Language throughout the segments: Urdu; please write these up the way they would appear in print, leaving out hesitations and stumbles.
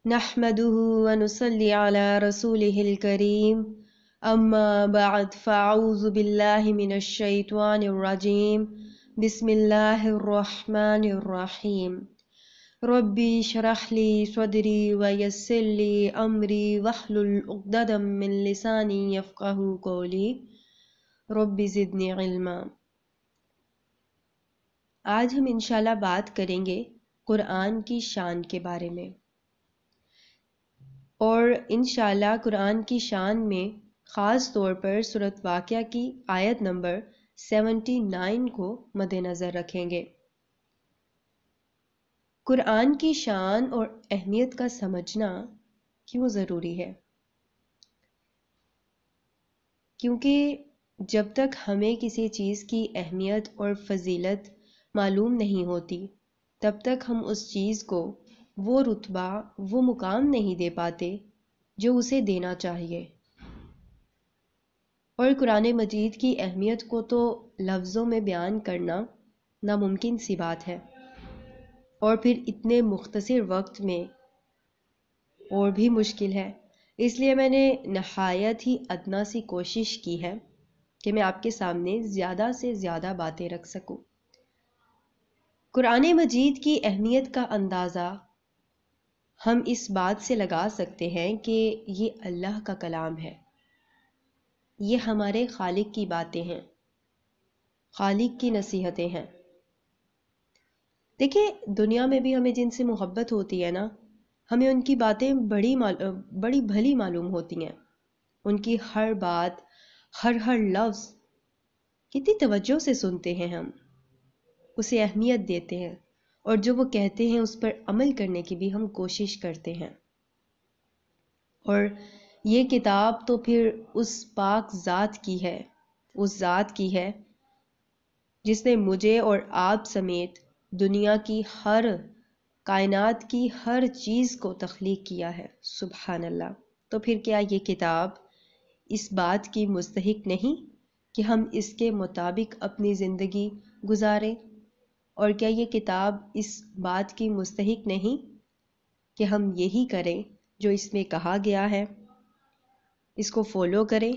نحمده ونصلي على رسوله الكريم اما بعد فاعوذ بالله من الشيطان الرجيم بسم الله الرحمن الرحيم ربي اشرح لي صدري ويسر لي امري واحلل عقدة من لساني يفقهوا قولي رب زدني علما۔ آج ہم انشاءاللہ بات کریں گے قرآن کی شان کے بارے میں، اور انشاءاللہ قرآن کی شان میں خاص طور پر سورۃ واقعہ کی آیت نمبر 79 کو مد نظر رکھیں گے۔ قرآن کی شان اور اہمیت کا سمجھنا کیوں ضروری ہے؟ کیونکہ جب تک ہمیں کسی چیز کی اہمیت اور فضیلت معلوم نہیں ہوتی تب تک ہم اس چیز کو وہ رتبہ، وہ مقام نہیں دے پاتے جو اسے دینا چاہیے۔ اور قرآن مجید کی اہمیت کو تو لفظوں میں بیان کرنا ناممکن سی بات ہے، اور پھر اتنے مختصر وقت میں اور بھی مشکل ہے۔ اس لیے میں نے نہایت ہی ادنا سی کوشش کی ہے کہ میں آپ کے سامنے زیادہ سے زیادہ باتیں رکھ سکوں۔ قرآن مجید کی اہمیت کا اندازہ ہم اس بات سے لگا سکتے ہیں کہ یہ اللہ کا کلام ہے، یہ ہمارے خالق کی باتیں ہیں، خالق کی نصیحتیں ہیں۔ دیکھیں، دنیا میں بھی ہمیں جن سے محبت ہوتی ہے نا، ہمیں ان کی باتیں بڑی بھلی معلوم ہوتی ہیں۔ ان کی ہر بات، ہر لفظ کتنی توجہ سے سنتے ہیں، ہم اسے اہمیت دیتے ہیں، اور جو وہ کہتے ہیں اس پر عمل کرنے کی بھی ہم کوشش کرتے ہیں۔ اور یہ کتاب تو پھر اس پاک ذات کی ہے، اس ذات کی ہے جس نے مجھے اور آپ سمیت دنیا کی کائنات کی ہر چیز کو تخلیق کیا ہے۔ سبحان اللہ۔ تو پھر کیا یہ کتاب اس بات کی مستحق نہیں کہ ہم اس کے مطابق اپنی زندگی گزاریں؟ اور کیا یہ کتاب اس بات کی مستحق نہیں کہ ہم یہی کریں جو اس میں کہا گیا ہے، اس کو فالو کریں؟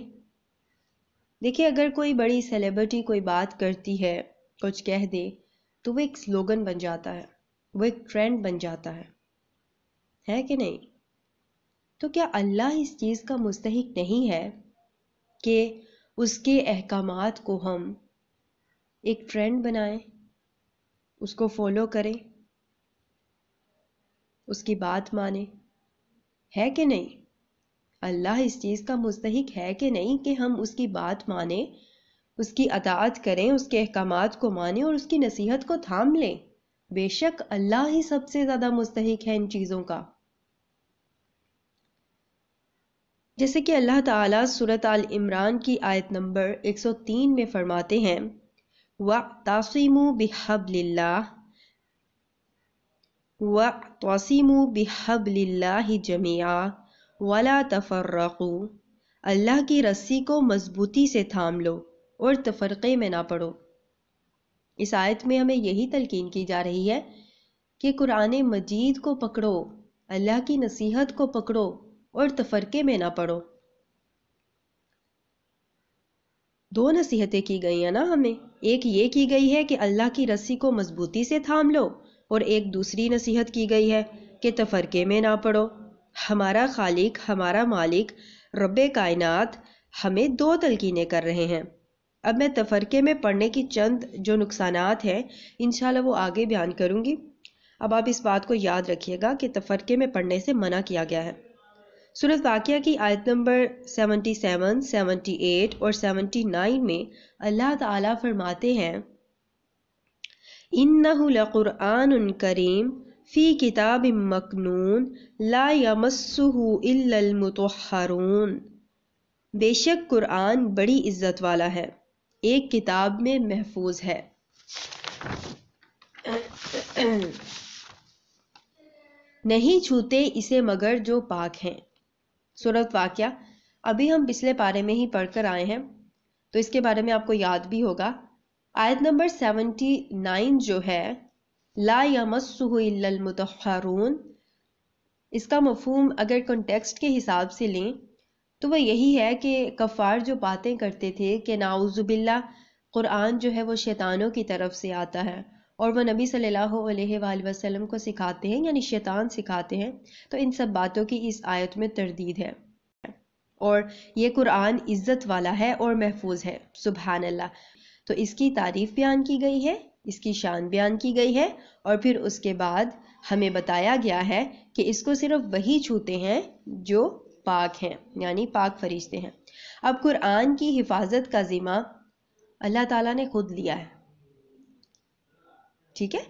دیکھیں، اگر کوئی بڑی سیلیبریٹی کوئی بات کرتی ہے، کچھ کہہ دے، تو وہ ایک سلوگن بن جاتا ہے، وہ ایک ٹرینڈ بن جاتا ہے کہ نہیں؟ تو کیا اللہ اس چیز کا مستحق نہیں ہے کہ اس کے احکامات کو ہم ایک ٹرینڈ بنائیں، اس کو فالو کریں، اس کی بات مانیں؟ ہے کہ نہیں؟ اللہ اس چیز کا مستحق ہے کہ نہیں کہ ہم اس کی بات مانیں، اس کی اطاعت کریں، اس کے احکامات کو مانیں اور اس کی نصیحت کو تھام لیں؟ بے شک اللہ ہی سب سے زیادہ مستحق ہے ان چیزوں کا۔ جیسے کہ اللہ تعالیٰ سورۃ آل عمران کی آیت نمبر 103 میں فرماتے ہیں، وَاعْتَصِمُوا بِحَبْلِ اللَّهِ وَاعْتَصِمُوا بِحَبْلِ اللَّهِ جَمِيعًا وَلَا تَفَرَّقُوا، اللہ کی رسی کو مضبوطی سے تھام لو اور تفرقے میں نہ پڑو۔ اس آیت میں ہمیں یہی تلقین کی جا رہی ہے کہ قرآن مجید کو پکڑو، اللہ کی نصیحت کو پکڑو اور تفرقے میں نہ پڑو۔ دو نصیحتیں کی گئی ہیں نا ہمیں، ایک یہ کی گئی ہے کہ اللہ کی رسی کو مضبوطی سے تھام لو، اور ایک دوسری نصیحت کی گئی ہے کہ تفرقے میں نہ پڑو۔ ہمارا خالق، ہمارا مالک، رب کائنات ہمیں دو تلقینیں کر رہے ہیں۔ اب میں تفرقے میں پڑنے کی چند جو نقصانات ہیں انشاءاللہ وہ آگے بیان کروں گی۔ اب آپ اس بات کو یاد رکھیے گا کہ تفرقے میں پڑنے سے منع کیا گیا ہے۔ سورۃ واقعہ کی آیت نمبر 77، 78 اور 79 میں اللہ تعالیٰ فرماتے ہیں، اِنَّهُ لَقُرْآنٌ کریم فی کتاب مکنون لا یمسہ الا المطہرون، بے شک قرآن بڑی عزت والا ہے، ایک کتاب میں محفوظ ہے، نہیں چھوتے اسے مگر جو پاک ہیں۔ سورۃ واقعہ ابھی ہم پچھلے پارے میں ہی پڑھ کر آئے ہیں، تو اس کے بارے میں آپ کو یاد بھی ہوگا۔ آیت نمبر 79 جو ہے، لا یمسہ الا المطہرون، اس کا مفہوم اگر کنٹیکسٹ کے حساب سے لیں تو وہ یہی ہے کہ کفار جو باتیں کرتے تھے کہ نعوذ باللہ قرآن جو ہے وہ شیطانوں کی طرف سے آتا ہے اور وہ نبی صلی اللہ علیہ وآلہ وسلم کو سکھاتے ہیں، یعنی شیطان سکھاتے ہیں، تو ان سب باتوں کی اس آیت میں تردید ہے، اور یہ قرآن عزت والا ہے اور محفوظ ہے، سبحان اللہ۔ تو اس کی تعریف بیان کی گئی ہے، اس کی شان بیان کی گئی ہے، اور پھر اس کے بعد ہمیں بتایا گیا ہے کہ اس کو صرف وہی چھوتے ہیں جو پاک ہیں، یعنی پاک فرشتے ہیں۔ اب قرآن کی حفاظت کا ذمہ اللہ تعالیٰ نے خود لیا ہے، ٹھیک ہے؟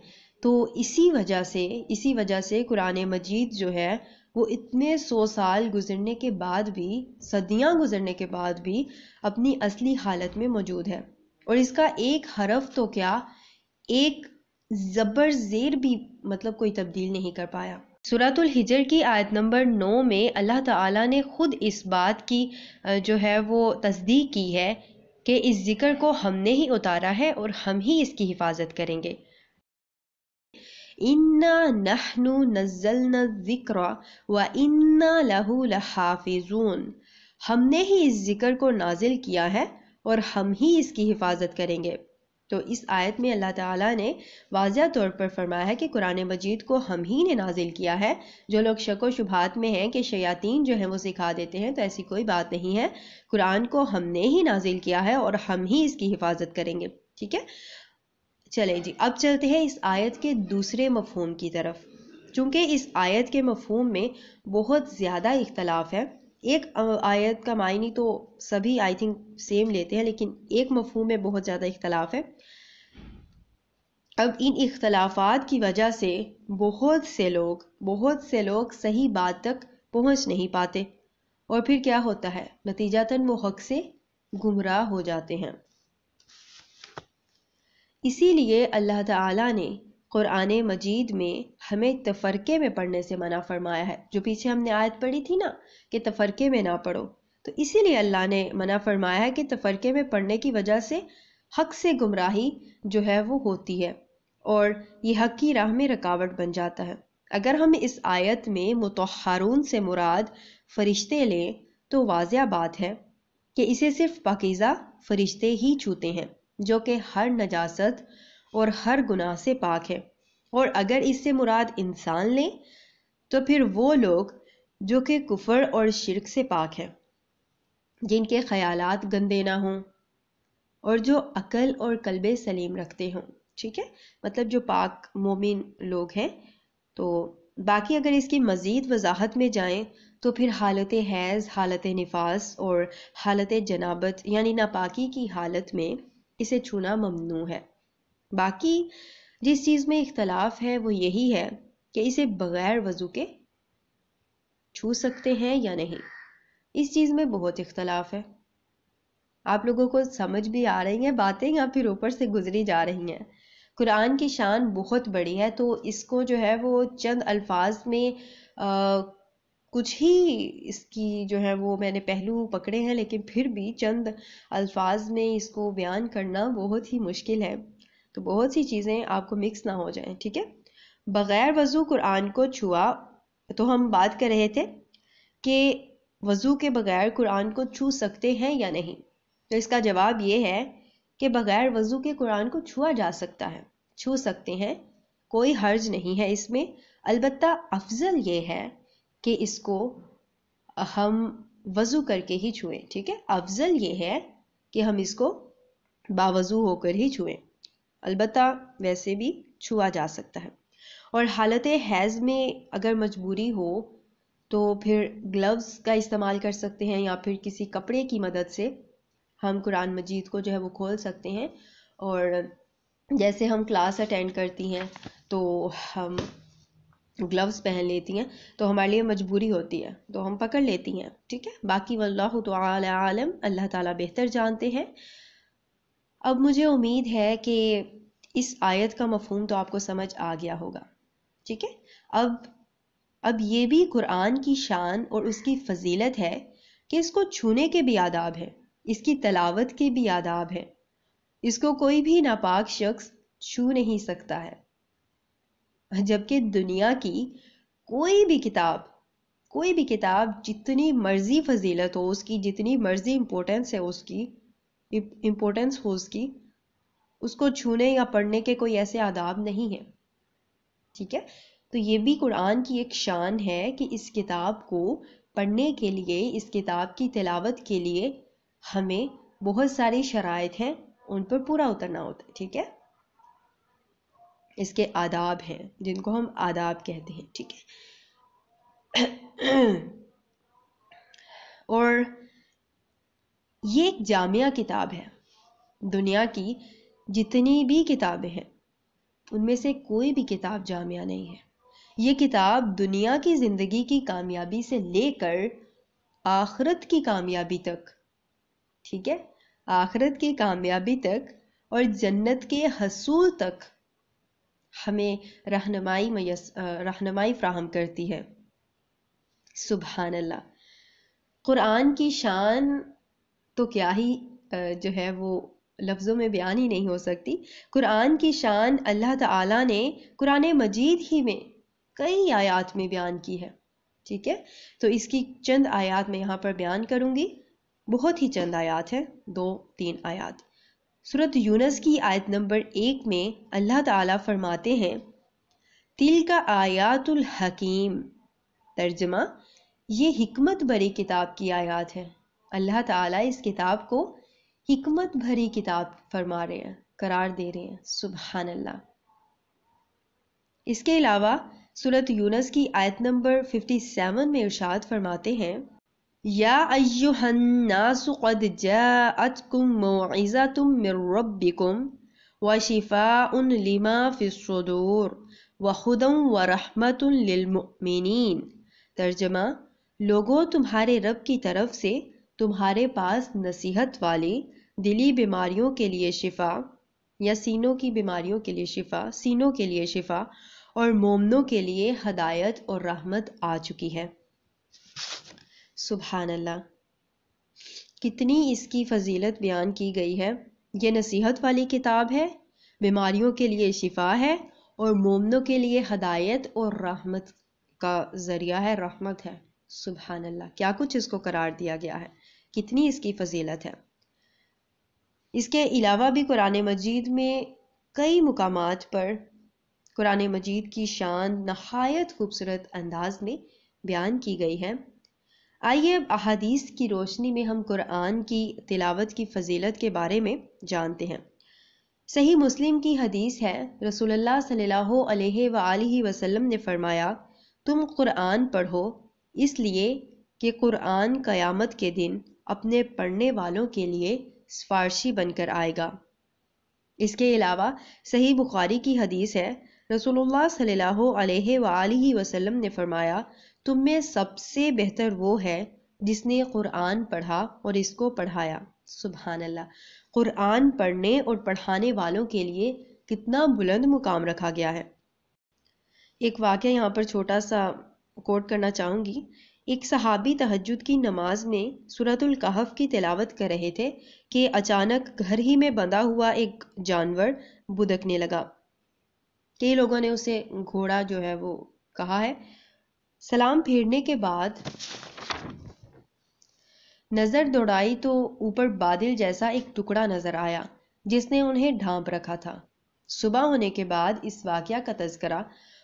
تو اسی وجہ سے قرآن مجید جو ہے وہ اتنے 100 سال گزرنے کے بعد بھی، صدیاں گزرنے کے بعد بھی اپنی اصلی حالت میں موجود ہے، اور اس کا ایک حرف تو کیا، ایک زبر زیر بھی مطلب کوئی تبدیل نہیں کر پایا۔ سورۃ الحجر کی آیت نمبر 9 میں اللہ تعالیٰ نے خود اس بات کی جو ہے وہ تصدیق کی ہے کہ اس ذکر کو ہم نے ہی اتارا ہے اور ہم ہی اس کی حفاظت کریں گے۔ اِنَّا نَحْنُ نَزَّلْنَا الذِّكْرَ وَإِنَّا لَهُ لَحَافِظُونَ، ہم نے ہی اس ذکر کو نازل کیا ہے اور ہم ہی اس کی حفاظت کریں گے۔ تو اس آیت میں اللہ تعالیٰ نے واضح طور پر فرمایا ہے کہ قرآن مجید کو ہم ہی نے نازل کیا ہے۔ جو لوگ شک و شبہات میں ہیں کہ شیاطین جو ہیں وہ سکھا دیتے ہیں، تو ایسی کوئی بات نہیں ہے، قرآن کو ہم نے ہی نازل کیا ہے اور ہم ہی اس کی حفاظت کریں گے، ٹھیک ہے؟ چلیں جی، اب چلتے ہیں اس آیت کے دوسرے مفہوم کی طرف، چونکہ اس آیت کے مفہوم میں بہت زیادہ اختلاف ہے۔ ایک آیت کا معنی تو سبھی آئی تھنک سیم لیتے ہیں، لیکن ایک مفہوم میں بہت زیادہ اختلاف ہے۔ اب ان اختلافات کی وجہ سے بہت سے لوگ صحیح بات تک پہنچ نہیں پاتے، اور پھر کیا ہوتا ہے، نتیجتاً وہ حق سے گمراہ ہو جاتے ہیں۔ اسی لیے اللہ تعالیٰ نے قرآن مجید میں ہمیں تفرقے میں پڑھنے سے منع فرمایا ہے۔ جو پیچھے ہم نے آیت پڑھی تھی نا کہ تفرقے میں نہ پڑھو، تو اسی لیے اللہ نے منع فرمایا ہے کہ تفرقے میں پڑھنے کی وجہ سے حق سے گمراہی جو ہے وہ ہوتی ہے، اور یہ حق کی راہ میں رکاوٹ بن جاتا ہے۔ اگر ہم اس آیت میں مطہرون سے مراد فرشتے لیں تو واضح بات ہے کہ اسے صرف پاکیزہ فرشتے ہی چھوتے ہیں، جو کہ ہر نجاست اور ہر گناہ سے پاک ہے۔ اور اگر اس سے مراد انسان لیں تو پھر وہ لوگ جو کہ کفر اور شرک سے پاک ہیں، جن کے خیالات گندے نہ ہوں اور جو عقل اور قلب سلیم رکھتے ہوں، ٹھیک ہے؟ مطلب جو پاک مومن لوگ ہیں۔ تو باقی اگر اس کی مزید وضاحت میں جائیں تو پھر حالت حیض، حالت نفاس اور حالت جنابت یعنی ناپاکی کی حالت میں اسے چھونا ممنوع ہے۔ باقی جس چیز میں اختلاف ہے وہ یہی ہے کہ اسے بغیر وضو کے چھو سکتے ہیں یا نہیں، اس چیز میں بہت اختلاف ہے۔ آپ لوگوں کو سمجھ بھی آ رہی ہیں باتیں یا پھر اوپر سے گزری جا رہی ہیں؟ قرآن کی شان بہت بڑی ہے، تو اس کو جو ہے وہ چند الفاظ میں کچھ ہی اس کی جو ہے وہ میں نے پہلو پکڑے ہیں، لیکن پھر بھی چند الفاظ میں اس کو بیان کرنا بہت ہی مشکل ہے، تو بہت سی چیزیں آپ کو مکس نہ ہو جائیں، ٹھیک ہے؟ بغیر وضو قرآن کو چھوا، تو ہم بات کر رہے تھے کہ وضو کے بغیر قرآن کو چھو سکتے ہیں یا نہیں، تو اس کا جواب یہ ہے کہ بغیر وضو کے قرآن کو چھوا جا سکتا ہے، چھو سکتے ہیں، کوئی حرج نہیں ہے اس میں۔ البتہ افضل یہ ہے کہ اس کو ہم وضو کر کے ہی چھوئیں، ٹھیک ہے؟ افضل یہ ہے کہ ہم اس کو باوضو ہو کر ہی چھوئیں، البتہ ویسے بھی چھوا جا سکتا ہے۔ اور حالت حیض میں اگر مجبوری ہو تو پھر گلوز کا استعمال کر سکتے ہیں، یا پھر کسی کپڑے کی مدد سے ہم قرآن مجید کو جو ہے وہ کھول سکتے ہیں، اور جیسے ہم کلاس اٹینڈ کرتی ہیں تو ہم گلوز پہن لیتی ہیں، تو ہمارے لیے مجبوری ہوتی ہے تو ہم پکڑ لیتی ہیں، ٹھیک ہے؟ باقی واللہ تعالی عالم، اللہ تعالیٰ بہتر جانتے ہیں۔ اب مجھے امید ہے کہ اس آیت کا مفہوم تو آپ کو سمجھ آ گیا ہوگا، ٹھیک ہے؟ اب یہ بھی قرآن کی شان اور اس کی فضیلت ہے کہ اس کو چھونے کے بھی آداب ہیں، اس کی تلاوت کے بھی آداب ہیں، اس کو کوئی بھی ناپاک شخص چھو نہیں سکتا ہے، جبکہ دنیا کی کوئی بھی کتاب جتنی مرضی فضیلت ہو اس کی، جتنی مرضی امپورٹنس ہو اس کی، اس کو چھونے یا پڑھنے کے کوئی ایسے آداب نہیں ہیں. ٹھیک ہے، تو یہ بھی قرآن کی ایک شان ہے کہ اس کتاب کو پڑھنے کے لیے، اس کتاب کی تلاوت کے لیے ہمیں بہت ساری شرائط ہیں، ان پر پورا اترنا ہوتا ہے. ٹھیک ہے، اس کے آداب ہیں جن کو ہم آداب کہتے ہیں. ٹھیک ہے، اور یہ ایک جامعہ کتاب ہے. دنیا کی جتنی بھی کتابیں ہیں ان میں سے کوئی بھی کتاب جامعہ نہیں ہے. یہ کتاب دنیا کی زندگی کی کامیابی سے لے کر آخرت کی کامیابی تک، ٹھیک ہے، آخرت کی کامیابی تک اور جنت کے حصول تک ہمیں رہنمائی فراہم کرتی ہے. سبحان اللہ. قرآن کی شان تو کیا ہی جو ہے وہ لفظوں میں بیان ہی نہیں ہو سکتی. قرآن کی شان اللہ تعالیٰ نے قرآن مجید ہی میں کئی آیات میں بیان کی ہے. ٹھیک ہے، تو اس کی چند آیات میں یہاں پر بیان کروں گی. بہت ہی چند آیات ہیں، 2-3 آیات. سورۃ یونس کی آیت نمبر 1 میں اللہ تعالیٰ فرماتے ہیں تِلْکَ آیات الحکیم. ترجمہ، یہ حکمت بھری کتاب کی آیات ہیں. اللہ تعالیٰ اس کتاب کو حکمت بھری کتاب فرما رہے ہیں، قرار دے رہے ہیں. سبحان اللہ. اس کے علاوہ سورۃ یونس کی آیت نمبر 57 میں ارشاد فرماتے ہیں یا ایہا الناس قد جاءتکم موعظۃ من ربکم وشفاء لما فی الصدور وہدی ورحمۃ للمؤمنین. ترجمہ، لوگوں، تمہارے رب کی طرف سے تمہارے پاس نصیحت والی دلی بیماریوں کے لیے شفا، یا سینوں کی بیماریوں کے لیے شفا، سینوں کے لیے شفا، اور مومنوں کے لیے ہدایت اور رحمت آ چکی ہے. سبحان اللہ. کتنی اس کی فضیلت بیان کی گئی ہے. یہ نصیحت والی کتاب ہے، بیماریوں کے لیے شفا ہے، اور مومنوں کے لیے ہدایت اور رحمت کا ذریعہ ہے، رحمت ہے. سبحان اللہ. کیا کچھ اس کو قرار دیا گیا ہے، کتنی اس کی فضیلت ہے. اس کے علاوہ بھی قرآن مجید میں کئی مقامات پر قرآن مجید کی شان نہایت خوبصورت انداز میں بیان کی گئی ہے. آئیے اب احادیث کی روشنی میں ہم قرآن کی تلاوت کی فضیلت کے بارے میں جانتے ہیں. صحیح مسلم کی حدیث ہے، رسول اللہ صلی اللہ علیہ وآلہ وسلم نے فرمایا تم قرآن پڑھو، اس لیے کہ قرآن قیامت کے دن اپنے پڑھنے والوں کے لیے سفارشی بن کر آئے گا. اس کے علاوہ صحیح بخاری کی حدیث ہے، رسول اللہ صلی اللہ علیہ وآلہ وسلم نے فرمایا تم میں سب سے بہتر وہ ہے جس نے قرآن پڑھا اور اس کو پڑھایا. سبحان اللہ. قرآن پڑھنے اور پڑھانے والوں کے لیے کتنا بلند مقام رکھا گیا ہے. ایک واقعہ یہاں پر چھوٹا سا کوٹ کرنا چاہوں گی. ایک صحابی تہجد کی نماز میں سورۃ الکہف کی تلاوت کر رہے تھے کہ اچانک گھر ہی میں بندھا ہوا ایک جانور بدکنے لگا. کئی لوگوں نے اسے گھوڑا جو ہے وہ کہا ہے. سلام پھیرنے کے بعد نظر دوڑائی تو اوپر بادل جیسا ایک ٹکڑا نظر آیا جس نے انہیں ڈھانپ رکھا تھا. صبح ہونے کے بعد اس واقعہ کا تذکرہ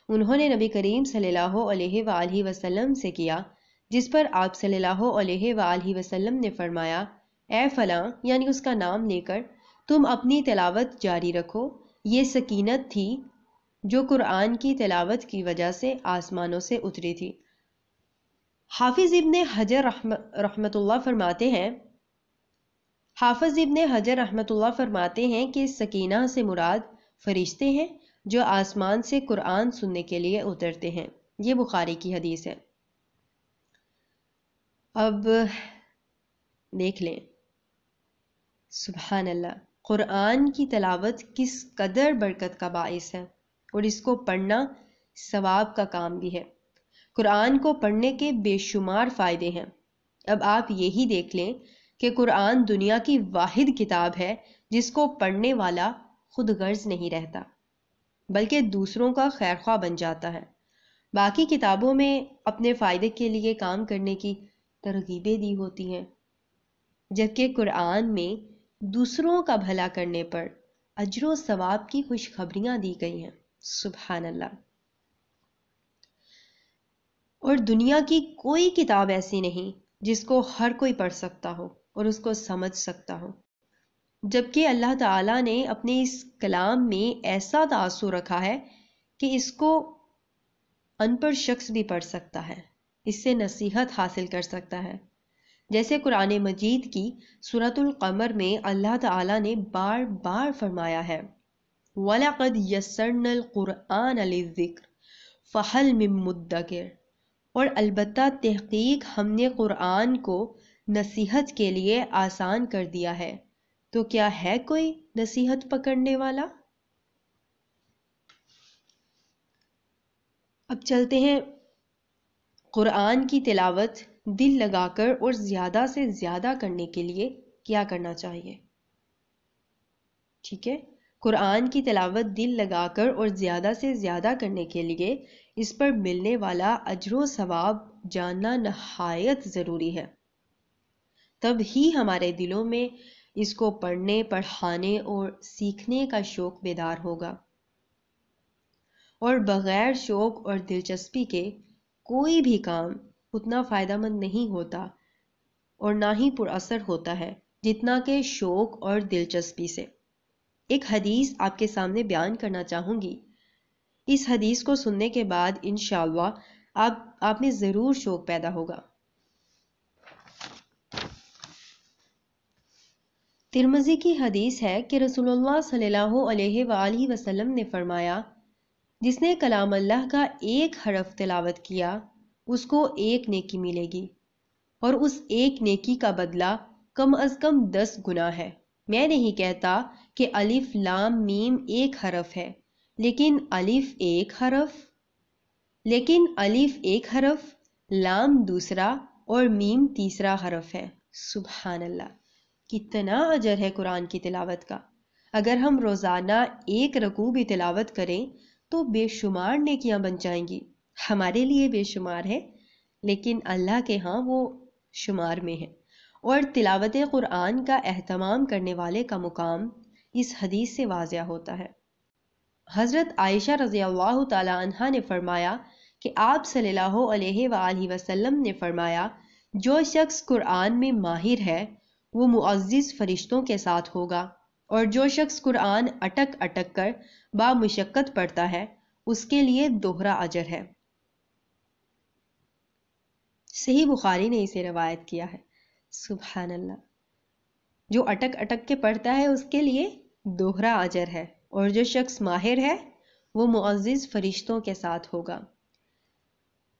انہوں نے نبی کریم صلی اللہ علیہ وآلہ وسلم سے کیا، جس پر آپ صلی اللہ علیہ وآلہ وسلم نے فرمایا اے فلاں، یعنی اس کا نام لے کر، تم اپنی تلاوت جاری رکھو. یہ سکینت تھی جو قرآن کی تلاوت کی وجہ سے آسمانوں سے اتری تھی. حافظ ابن حجر رحمت اللہ فرماتے ہیں کہ سکینہ سے مراد فرشتے ہیں جو آسمان سے قرآن سننے کے لیے اترتے ہیں. یہ بخاری کی حدیث ہے. اب دیکھ لیں، سبحان اللہ، قرآن کی تلاوت کس قدر برکت کا باعث ہے، اور اس کو پڑھنا ثواب کا کام بھی ہے. قرآن کو پڑھنے کے بے شمار فائدے ہیں. اب آپ یہی دیکھ لیں کہ قرآن دنیا کی واحد کتاب ہے جس کو پڑھنے والا خود غرض نہیں رہتا بلکہ دوسروں کا خیر خواہ بن جاتا ہے. باقی کتابوں میں اپنے فائدے کے لیے کام کرنے کی ترغیبیں دی ہوتی ہیں، جبکہ قرآن میں دوسروں کا بھلا کرنے پر اجر و ثواب کی خوشخبریاں دی گئی ہیں۔ سبحان اللہ۔ اور دنیا کی کوئی کتاب ایسی نہیں جس کو ہر کوئی پڑھ سکتا ہو اور اس کو سمجھ سکتا ہو، جبکہ اللہ تعالیٰ نے اپنے اس کلام میں ایسا تاثر رکھا ہے کہ اس کو ان پڑھ شخص بھی پڑھ سکتا ہے، اس سے نصیحت حاصل کر سکتا ہے۔ جیسے قرآن مجید کی سورۃ القمر میں اللہ تعالیٰ نے بار بار فرمایا ہے وَلَقَدْ يَسَّرْنَا الْقُرْآنَ لِلذِّكْرِ فَهَلْ مِن مُدَّكِرٍ، اور البتہ تحقیق ہم نے قرآن کو نصیحت کے لیے آسان کر دیا ہے، تو کیا ہے کوئی نصیحت پکڑنے والا؟ اب چلتے ہیں قرآن کی تلاوت دل لگا کر اور زیادہ سے زیادہ کرنے کے لیے کیا کرنا چاہیے۔ ٹھیک ہے، قرآن کی تلاوت دل لگا کر اور زیادہ سے زیادہ کرنے کے لیے اس پر ملنے والا اجر و ثواب جاننا نہایت ضروری ہے، تب ہی ہمارے دلوں میں اس کو پڑھنے، پڑھانے اور سیکھنے کا شوق بیدار ہوگا، اور بغیر شوق اور دلچسپی کے کوئی بھی کام اتنا فائدہ مند نہیں ہوتا اور نہ ہی پر اثر ہوتا ہے جتنا کہ شوق اور دلچسپی سے۔ ایک حدیث آپ کے سامنے بیان کرنا چاہوں گی، اس حدیث کو سننے کے بعد انشاءاللہ آپ میں ضرور شوق پیدا ہوگا۔ ترمذی کی حدیث ہے کہ رسول اللہ صلی اللہ علیہ وآلہ وسلم نے فرمایا، جس نے کلام اللہ کا ایک حرف تلاوت کیا اس کو ایک نیکی ملے گی، اور اس ایک نیکی کا بدلہ کم از کم 10 گنا ہے۔ میں نہیں کہتا کہ الف لام میم ایک حرف ہے، لیکن الف ایک حرف، لام دوسرا اور میم تیسرا حرف ہے۔ سبحان اللہ، کتنا اجر ہے قرآن کی تلاوت کا۔ اگر ہم روزانہ ایک رکوع بھی تلاوت کریں تو بے شمار نیکیاں بن جائیں گی۔ ہمارے لیے بے شمار ہے، لیکن اللہ کے ہاں وہ شمار میں ہے۔ اور تلاوت قرآن کا اہتمام کرنے والے کا مقام اس حدیث سے واضح ہوتا ہے۔ حضرت عائشہ رضی اللہ تعالی عنہا نے فرمایا کہ آپ صلی اللہ علیہ وآلہ وسلم نے فرمایا، جو شخص قرآن میں ماہر ہے وہ معزز فرشتوں کے ساتھ ہوگا، اور جو شخص قرآن اٹک اٹک کر با مشقت پڑھتا ہے اس کے لیے دوہرا اجر ہے۔ صحیح بخاری نے اسے روایت کیا ہے۔ سبحان اللہ، جو اٹک اٹک کے پڑھتا ہے اس کے لیے دوہرا اجر ہے، اور جو شخص ماہر ہے وہ معزز فرشتوں کے ساتھ ہوگا۔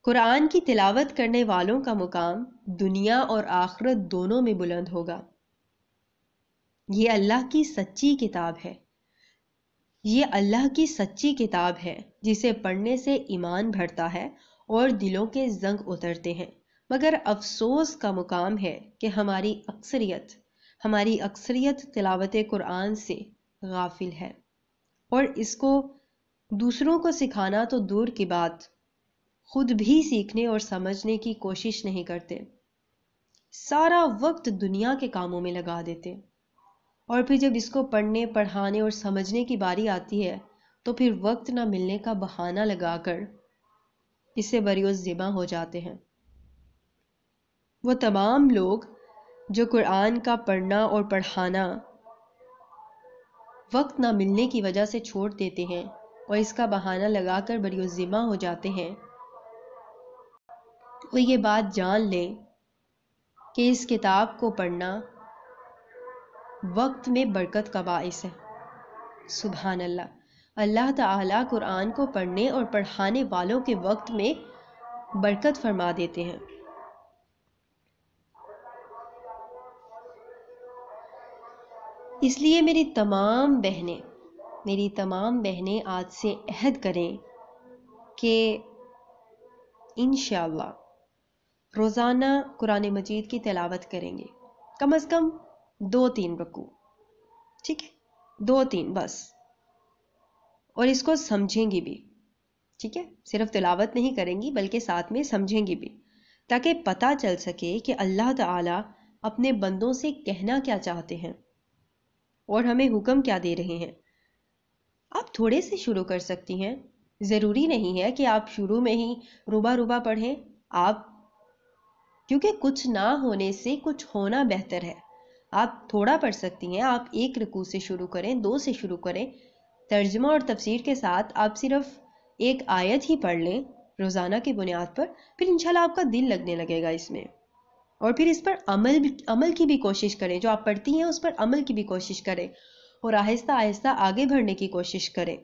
قرآن کی تلاوت کرنے والوں کا مقام دنیا اور آخرت دونوں میں بلند ہوگا۔ یہ اللہ کی سچی کتاب ہے، یہ اللہ کی سچی کتاب ہے جسے پڑھنے سے ایمان بڑھتا ہے اور دلوں کے زنگ اترتے ہیں۔ مگر افسوس کا مقام ہے کہ ہماری اکثریت تلاوت قرآن سے غافل ہے، اور اس کو دوسروں کو سکھانا تو دور کی بات، خود بھی سیکھنے اور سمجھنے کی کوشش نہیں کرتے۔ سارا وقت دنیا کے کاموں میں لگا دیتے، اور پھر جب اس کو پڑھنے، پڑھانے اور سمجھنے کی باری آتی ہے تو پھر وقت نہ ملنے کا بہانہ لگا کر اس سے بریالذمہ ہو جاتے ہیں۔ وہ تمام لوگ جو قرآن کا پڑھنا اور پڑھانا وقت نہ ملنے کی وجہ سے چھوڑ دیتے ہیں اور اس کا بہانہ لگا کر بریالذمہ ہو جاتے ہیں، وہ یہ بات جان لیں کہ اس کتاب کو پڑھنا وقت میں برکت کا باعث ہے۔ سبحان اللہ، اللہ تعالیٰ قرآن کو پڑھنے اور پڑھانے والوں کے وقت میں برکت فرما دیتے ہیں۔ اس لیے میری تمام بہنیں آج سے عہد کریں کہ انشاءاللہ روزانہ قرآن مجید کی تلاوت کریں گے، کم از کم 2-3 رکوع، ٹھیک ہے، 2-3 بس، اور اس کو سمجھیں گی بھی، ٹھیک ہے، صرف تلاوت نہیں کریں گی بلکہ ساتھ میں سمجھیں گی بھی، تاکہ پتہ چل سکے کہ اللہ تعالیٰ اپنے بندوں سے کہنا کیا چاہتے ہیں اور ہمیں حکم کیا دے رہے ہیں۔ آپ تھوڑے سے شروع کر سکتی ہیں، ضروری نہیں ہے کہ آپ شروع میں ہی ربع ربع پڑھیں، آپ کیونکہ کچھ نہ ہونے سے کچھ ہونا بہتر ہے۔ آپ تھوڑا پڑھ سکتی ہیں، آپ ایک رکوع سے شروع کریں، 2 سے شروع کریں، ترجمہ اور تفسیر کے ساتھ آپ صرف ایک آیت ہی پڑھ لیں روزانہ کی بنیاد پر، پھر انشاءاللہ آپ کا دل لگنے لگے گا اس میں، اور پھر اس پر عمل کی بھی کوشش کریں، جو آپ پڑھتی ہیں اس پر عمل کی بھی کوشش کریں اور آہستہ آہستہ آگے بڑھنے کی کوشش کریں۔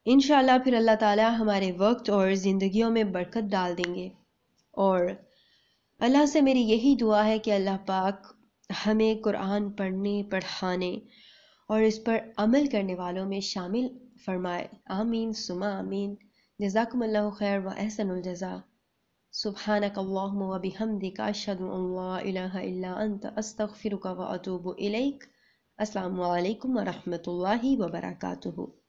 انشاءاللہ پھر اللہ تعالیٰ ہمارے وقت اور زندگیوں میں برکت ڈال دیں گے، اور اللہ سے میری یہی دعا ہے کہ اللہ پاک ہمیں قرآن پڑھنے، پڑھانے اور اس پر عمل کرنے والوں میں شامل فرمائے، آمین ثم آمین۔ جزاکم اللہ خیر و احسن الجزاء۔ سبحانک اللہم و بحمدک، اشہد ان لا الہ الا انت، استغفرک و اتوب الیک۔ السلام علیکم و رحمۃ اللہ وبرکاتہ۔